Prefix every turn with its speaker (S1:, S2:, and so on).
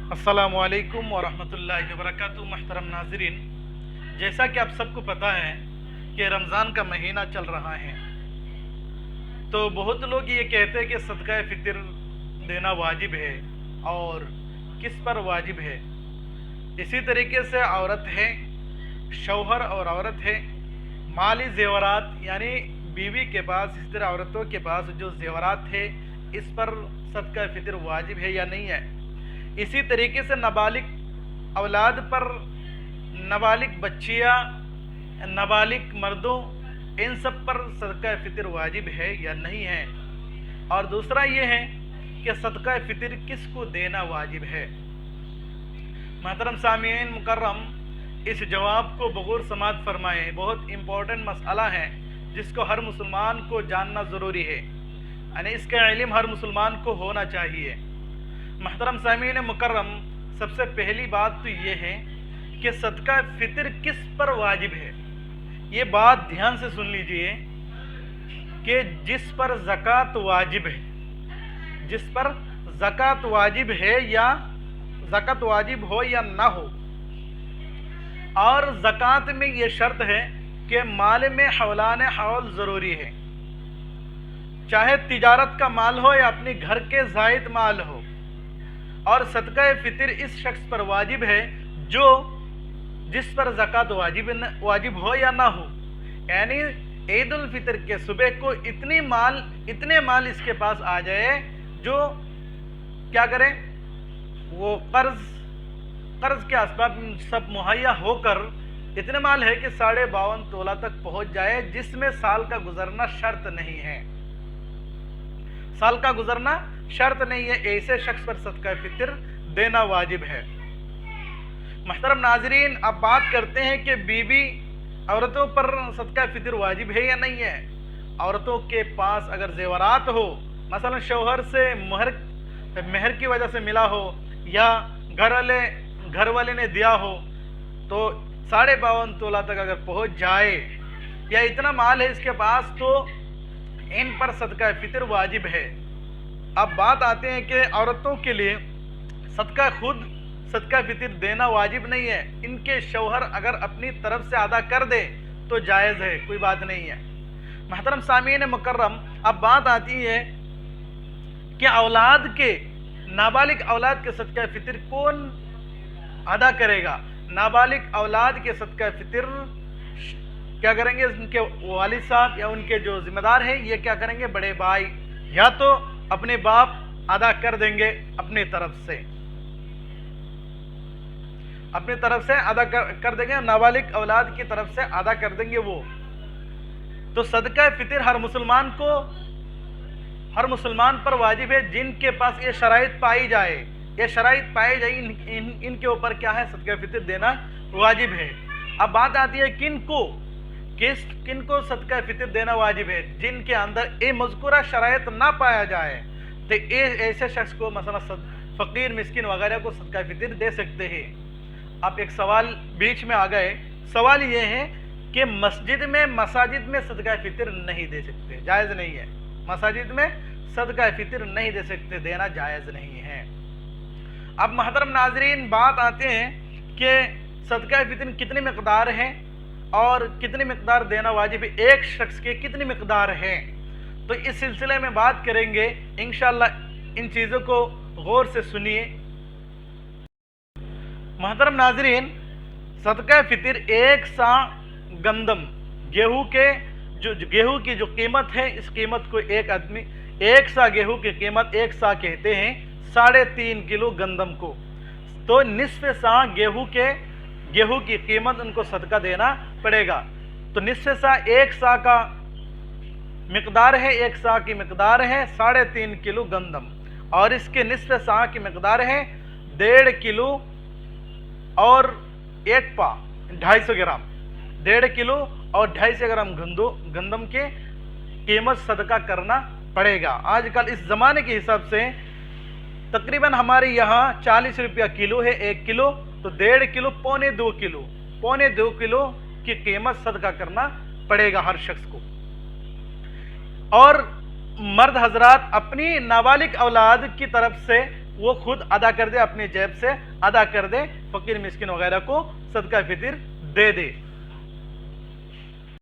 S1: अस्सलामुअलैकुम वरहमतुल्लाहि वबरकातुहू। महतरम नाज़रीन, जैसा कि आप सबको पता है कि रमज़ान का महीना चल रहा है, तो बहुत लोग ये कहते हैं कि सदका फ़ितर देना वाजिब है और किस पर वाजिब है। इसी तरीके से औरत है, शौहर और औरत है, माली ज़ेवरात यानी बीवी के पास, इस तरह औरतों के पास जो ज़ेवरात है, इस पर सदका फ़ितर वाजिब है या नहीं है। इसी तरीके से नाबालिग औलाद पर, नाबालिग बच्चियाँ, नाबालिग मर्दों, इन सब पर सदका फ़ितर वाजिब है या नहीं है। और दूसरा ये है कि सदका फ़ितर किसको देना वाजिब है। महतरम सामीन मुकर्रम, इस जवाब को बगौर समात फरमाएँ। बहुत इम्पोर्टेंट मसला है जिसको हर मुसलमान को जानना ज़रूरी है, यानी इसका इल्म हर मुसलमान को होना चाहिए। महतरम सामीन मुकर्रम, सबसे पहली बात तो ये है कि सदका फ़ितर किस पर वाजिब है। ये बात ध्यान से सुन लीजिए कि जिस पर ज़कात वाजिब है, जिस पर ज़कात वाजिब है या ज़कात वाजिब हो या ना हो। और ज़कात में ये शर्त है कि माल में हौलान हौल ज़रूरी है, चाहे तिजारत का माल हो या अपने घर के ज़ायद माल हो। और सदका फ़ितर इस शख्स पर वाजिब है जो जिस पर ज़कात वाजिब हो या ना हो। यानी ईद उल फितर के सुबह को इतने माल इसके पास आ जाए जो क्या करें, वो कर्ज के असबाब सब मुहैया होकर इतने माल है कि 52.5 तोला तक पहुंच जाए, जिसमें साल का गुजरना शर्त नहीं है। साल का गुजरना शर्त नहीं है, ऐसे शख्स पर सदका फ़ितर देना वाजिब है। महतरम नाज़रीन, अब बात करते हैं कि बीवी औरतों पर सदका फ़ितर वाजिब है या नहीं है। औरतों के पास अगर ज़ेवरात हो, मसलन शौहर से महर की वजह से मिला हो या घर वाले ने दिया हो, तो 52.5 तोला तक अगर पहुंच जाए या इतना माल है इसके पास, तो इन पर सदका फ़ितर वाजिब है। अब बात आते हैं कि औरतों के लिए सदका फ़ितर देना वाजिब नहीं है। इनके शौहर अगर अपनी तरफ से अदा कर दे तो जायज़ है, कोई बात नहीं है। महतरम सामीन मुकर्रम, अब बात आती है कि नाबालिग औलाद के सदका फ़ितर कौन अदा करेगा। नाबालिग औलाद के सदका फ़ितर क्या करेंगे, उनके वालिद साहब या उनके जो जिम्मेदार हैं, ये क्या करेंगे, बड़े भाई या तो अपने बाप अदा कर देंगे, अपनी तरफ से अदा कर देंगे, नाबालिग औलाद की तरफ से अदा कर देंगे वो। तो सदका फ़ितर हर मुसलमान पर वाजिब है जिनके पास ये शराइत पाई जाए, इनके ऊपर क्या है, सदका फ़ितर देना वाजिब है। अब बात आती है किनको सदका फ़ितर देना वाजिब है। जिनके अंदर ये मज़कूरा शराइत ना पाया जाए, तो ऐसे शख्स को मसला फ़कीर, मिस्किन वगैरह को सदका फ़ितर दे सकते हैं। अब एक सवाल बीच में आ गए, सवाल ये है कि मसाजिद में सदका फ़ितर नहीं दे सकते, जायज़ नहीं है। मसाजिद में सदका फ़ितर नहीं दे सकते, देना जायज़ नहीं है। अब महतरम नाज़रीन, बात आते हैं कि सदका फ़ितर कितनी मिक़दार है और कितनी मिक़दार देना वाजिब है, एक शख्स के कितनी मिक़दार है। तो इस सिलसिले में बात करेंगे इंशाअल्लाह। इन चीज़ों को गौर से सुनिए। महतरम नाज़रीन, सदका फ़ितर एक सा गंदम, गेहूँ की जो कीमत है, इस कीमत को एक सा गेहूँ की कीमत एक सा कहते हैं, 3.5 किलो गंदम को। तो निस्फ़ सा गेहूँ की कीमत उनको सदका देना पड़ेगा। तो निस्फ़ सा, एक सा का मिक़दार है, एक सा की मिक़दार है 3.5 किलो गंदम, और इसके निस्फ़ सा की मिक़दार है 1.5 किलो और 1 पा 250 ग्राम, 1.5 किलो और 250 ग्राम गंदम के कीमत सदका करना पड़ेगा। आजकल इस ज़माने के हिसाब से तकरीबन हमारे यहाँ 40 रुपया किलो है 1 किलो, तो 1.5 किलो पौने 2 किलो की कीमत सदका करना पड़ेगा हर शख्स को। और मर्द हजरात अपनी नाबालिग औलाद की तरफ से وہ خود ادا کر دے، اپنی جیب سے ادا کر دے، فقیر مسکین وغیرہ کو صدقہ فطر دے دے۔